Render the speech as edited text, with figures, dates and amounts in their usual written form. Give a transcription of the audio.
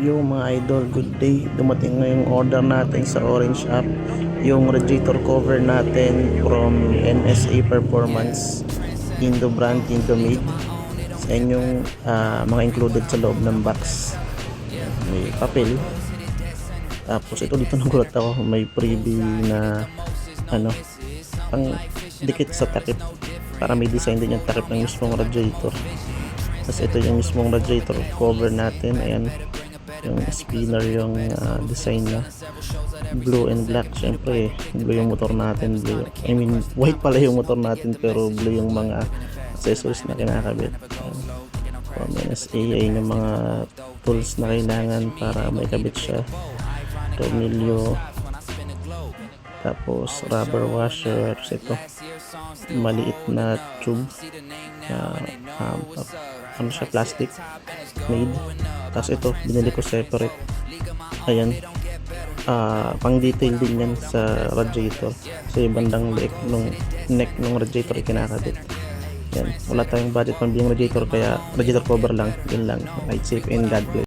Yung mga idol, good day. Dumating na yung order natin sa Orange app. Yung radiator cover natin from NSA Performance, Indo brand, Indo made. Sa inyong mga included sa loob ng box. May papel. Tapos ito dito nagulat ako, may freebie na ano, pang dikit sa takip para may design din yung takip ng mismong radiator. Tapos ito yung mismong radiator cover natin. Ayan, yung spinner yung design niya, blue and black. Syempre blue yung motor natin, blue, I mean white pala yung motor natin pero blue yung mga accessories na kinakabit. From NSA ay yung mga tools na kailangan para may kabit siya, tornilyo, tapos rubber washer. Tapos ito maliit na tube, ano siya, plastic made. Tapos ito binili ko separate. Ayan, pang detail din yan sa radiator, sa bandang leeg nung neck ng radiator ikinakabit. Yan, wala tayong budget pang bilang radiator kaya radiator cover lang, yun lang. Ride safe and God bless.